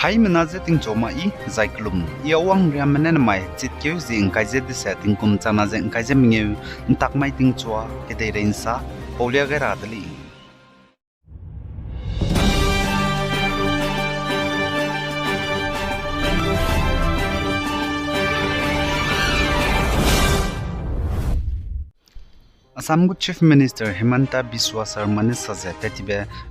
hai menaze ting choma I zaiklum iawang riamenen mai chitkeu zing kaije de setting kum chana zeng kaije mingeu ntak mai ting chwa kedei reinsa polia geradli Assam Chief Minister Himanta Biswa Sarma ne suggested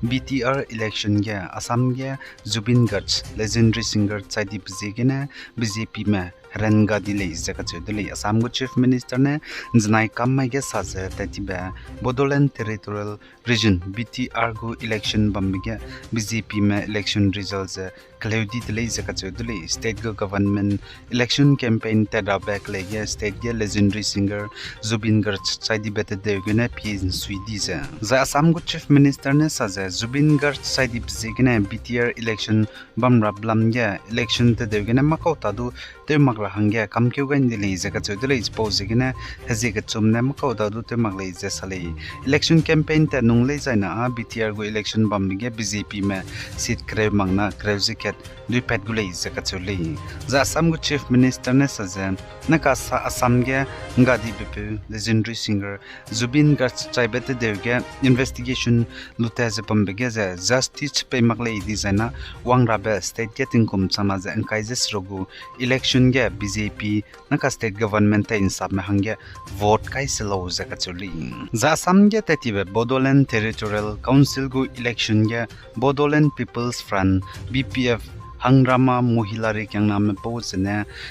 BTR election ge Assam ge Zubin Garg legendary singer Chaidi Bjegene BJP में रंगा दिले जगह दिले असम को chief minister ने जनाई काम में के साथ तैतिबे बोडोलैंड टेरिटोरियल रीजन BTR को इलेक्शन बम्बिगे बीजेपी में इलेक्शन रिजल्ट्स क्लेडी दिले जगह दिले स्टेट गवर्नमेंट इलेक्शन कैंपेन तेरा बैक लेगे स्टेट के लेजेंडरी सिंगर जुबिन गर्ग चाइदी बेते देगने पीन स्वीडी से असम को चीफ मिनिस्टर ने साजे जुबिन गर्ग चाइदी बजेगने BTR इलेक्शन बमरा ब्लमगे इलेक्शन ते देगने मकौता दु ते hangya kam kyu gan dili zaka chodile expose gina hezi ga chumne makauda du te maglei je sale election campaign ta nunglei jaina BTR go election bamge BJP me seat kre mangna kreuziket dui pet gulei zaka chole za Assam go chief minister ne sajen naka Assam ge ngadi bp legendary singer Zubin Garg chaibete devge investigation lutaz bamge za justice pe maglei di jaina wangra be state getting kum chama za enkaizes rogu election ge BJP naka state government ta insab me hangya vote kai selo zaka chuli za Assam ge tatibe Bodoland Territorial Council go election ge Bodoland People's Front BPF hangrama mohilari kyang nam pose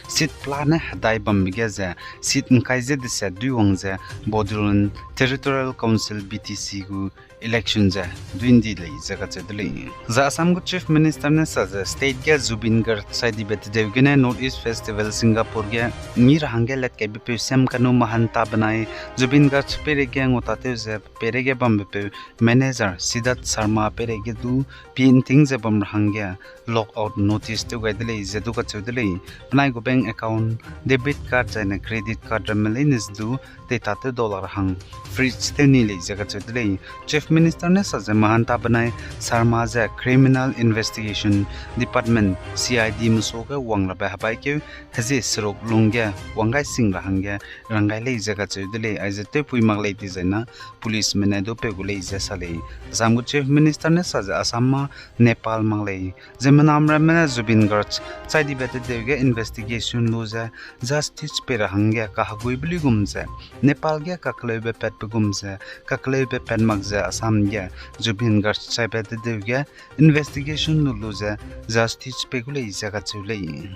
sit plan hadai bambige za sit nkaije de sa duong za Bodoland Territorial Council BTC go election za duindi le jaga chadle za Assam go chief minister ne sa state ge Zubin Garg saidi bet devgene North East Festival Singapore ge mir hangelet ke bp sem kanu mahanta banai Zubin Garg pere ge ngotate ze pere ge bambe manager Siddharth Sharma pere ge du painting ze bam hangya lockout notice to gaidle ze du ka chudle banai go bank account debit card jana credit card ramelinis du te tate dollar hang fridge te ni le jaga chudle chief minister ne sa mahanta banai Sharma za criminal investigation department CID musoga wangla ba habai ke haje srok lungya wangai sing rahangya rangai le jaga chudle aize te pui maglei ti jaina police mena do pe gulei je sale zamgu chief minister ne sa Assam Nepal maglei zemanam ramena Zubin Garg chaidi bete devge investigation loja justice pe rahangya kahagui bli gumse Nepal ge kaklebe pet gumse kaklebe pen magza Assam ge Zubin Garg chaidi bete devge investigation loja justice pe gulei jaga chulei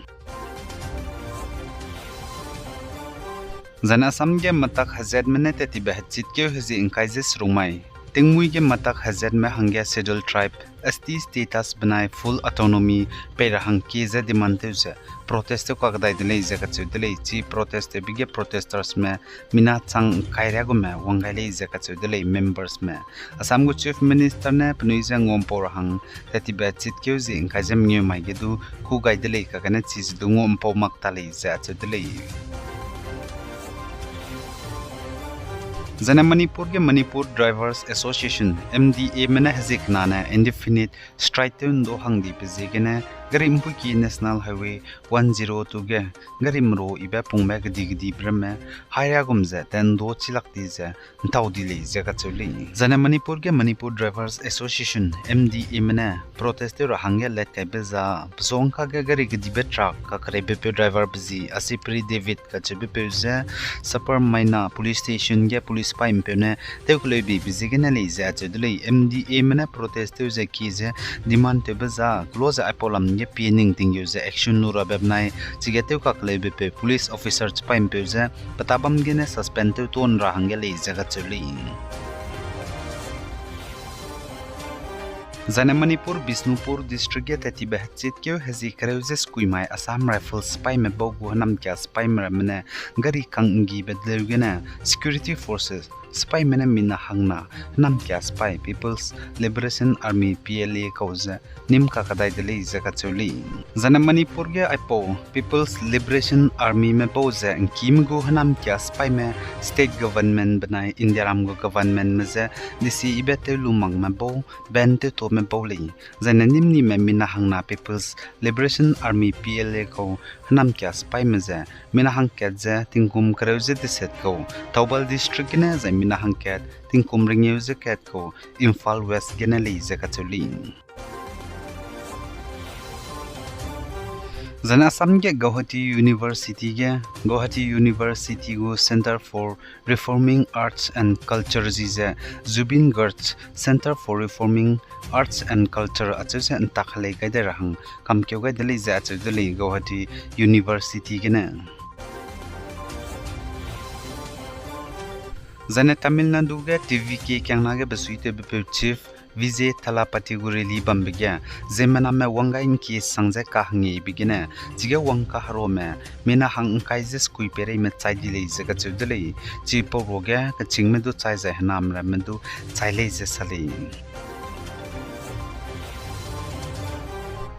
Zana Assam ge matak hazad minute ti bahchit ke hezi inkaizes rumai Tingmui ke matak hazard में हंग्या scheduled tribe ST status बनाए full autonomy पे रहंग की जे दिमानते उसे protest को अगदाई दिले इसे कच्चे दिले इची protest बिगे protesters में मिना चंग कायरिया को में वंगाइले इसे कच्चे दिले members में असम को chief minister ने पनुई से ngompo रहंग तति बैचित के उसे इनका जम न्यू माइगे दु कु गाई दिले का कने चीज दु ngompo मक्ताले इसे अच्छे दिले Zana Manipur ke Manipur Drivers Association MDA mena hazik nana indefinite strike do hangdi pezegene garimpu ki National Highway 102 ge garimro iba pungma gidi brame haya gumza ten do chilakti za ntawdi le jaga chuli Zana Manipur ke Manipur Drivers Association MDA mena protester hangya let kai beza zongka ge gari gidi betra ka krebe pe driver bzi asipri David ka chebe pe za Sapar Maina police station ge police Spain pene tekule bi bizigena le za chudle MDA mena protester ze kize demand te baza close apolam ye pinning ting use action nura bebnai chigete ka klebe pe police officer Spain pe za patabam gene suspend te ton rahangele jaga chuli Zana Manipur Bisnupur district ge tati bahchit ke hazi kreuses kuimai Assam Rifles spy me bogu hanam kya spy mena gari kangi bedlugena security forces spy mena mina hangna nam kya spy People's Liberation Army PLA kauza nim ka kadai dele zaka chuli zana Manipur ge aipo People's Liberation Army me boza kim go hanam kya spy me state government banai India ram go government me za disi ibete lumang me bo bente to me bo le zana nimni me mina hangna People's Liberation Army PLA ko hanam kya spy me za mina hang kya za tingkum kreuze de set ko Taubal district ne za mina hang kya tingkum ringeu ze kat ko Imphal West gena le za ka chuli Zana Assam ke Guwahati University go Center for Reforming Arts and Culture jize Zubin Garg Center for Reforming Arts and Culture achuse antakhale kai de rahang kam kyo ga dele za achu dele Guwahati University gena Zana Tamil Nadu ge TVK kyangna ge basuite be chief Vijay Thalapati Gureli Bambigya Zeme me wanga in ki sangze ka hangi bigina jiga wangka haro me mina hang kai jis kui pere me chai dile jaga chudle chi po roga ka chingme du chai ja hanam ra me du chai le je sale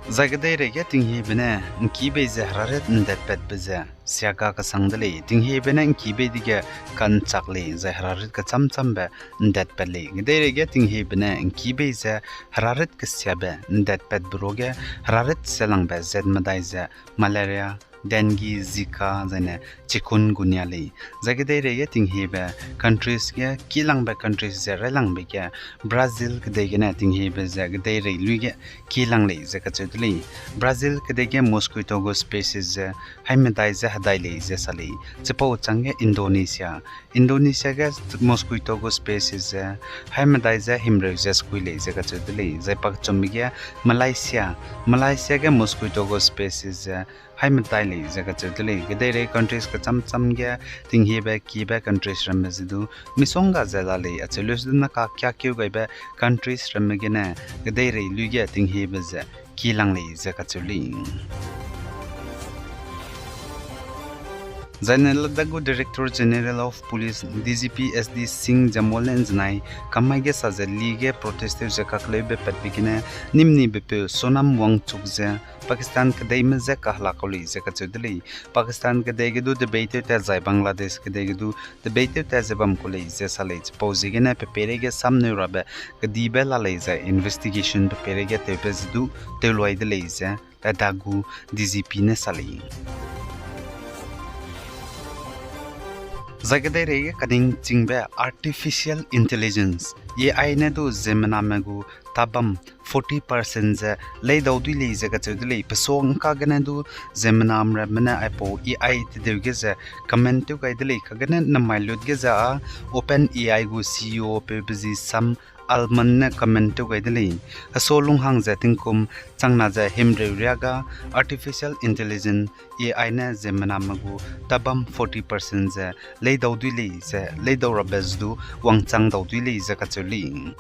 Zagadai rege tinghi bina nki be zahraret ndat pet beza siaga ka sangdale tinghi bina nki be diga kan chakle zahraret ka cham ba ndat pele gdai rege tinghi bina nki be za hararet ka siaba ndat pet broge hararet selang ba zed madai za malaria dengue zika zane chikungunya le zagadai rege tinghi ba countries ge kilang ba countries za relang be ge Brazil gdai ge na tinghi ba zagadai re luige kilang le zaka chudle Brazil kedege mosquito go species haimedai za hadai le je sale chepo change Indonesia ga mosquito go species haimedai za himre je skuile zaka chudle zaipak chomige Malaysia ga mosquito go species haimedai le zaka chudle gedere countries ka cham ge tinghi ba ki ba countries ramzidu misonga zala le achelus na ka kya kyu ga ba countries ramgena gedere luige tinghi ba za kilang le zaka chuli Ladakh Director General of Police DGP SD Singh Jamolen Znai Kamage Sajali ge protestive jakakle be patbikine nimni bepe Sonam Wangchuk ze Pakistan kadai me ze kahla koli ze kachudli Pakistan kadai ge du debate ta zai Bangladesh kadai ge du debate ta zabam koli ze salej pozigene pepere ge samne rabe kadibe la leze investigation pepere ge tepes du teloi de leze Ladakh DGP ne sali Zagadai rege kading chingbe artificial intelligence AI ne do Zeme megu tabam 40% ze lei dawdi le jaga chudle pasong ka gane do Zeme ra mena ipo AI te de ze comment to kai dele ka gane na mailot ge za open AI go CEO pe bizi sam alman na comment to kai dele asolung hang za tingkum changna za himre riaga artificial intelligence AI na Zeme magu tabam 40% ze lei dawdi le ze lei dawra bezdu wangchang dawdi le jaga chuli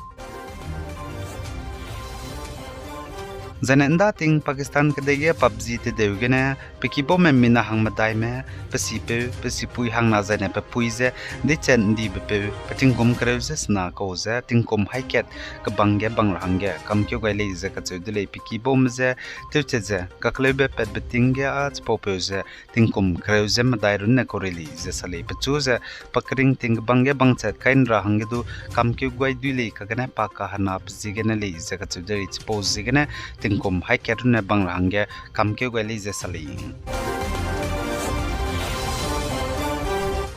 Zanenda ting Pakistan kadege PUBG te deugene pekibo me mina hang madai me pesipui hang na zane pe puize de chen di be patingkom kreuses na koze tingkom haiket ka bangge bangrangge kamkyo gaile ze ka chudle pekibo mze tewcheze kaklebe pet betinge a popose tingkom kreuze madai run ne koreli ze sale pechuze pakring ting bangge bangchat kain ra hangdu kamkyo goi duile ka gane pa ka hana pzigene le ze ka chudle pose gene tingkom haiket run ne bangrangge kamkyo gaile ze sale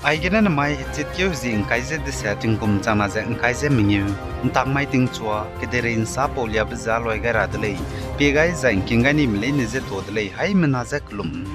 Aigena na mai chityo zing kaise de setting kum chama ze kaise minyu tak mai ting chua kedere insa polia bazal wai ga radlei pegai zain kingani mile ne ze todlei hai mena za klum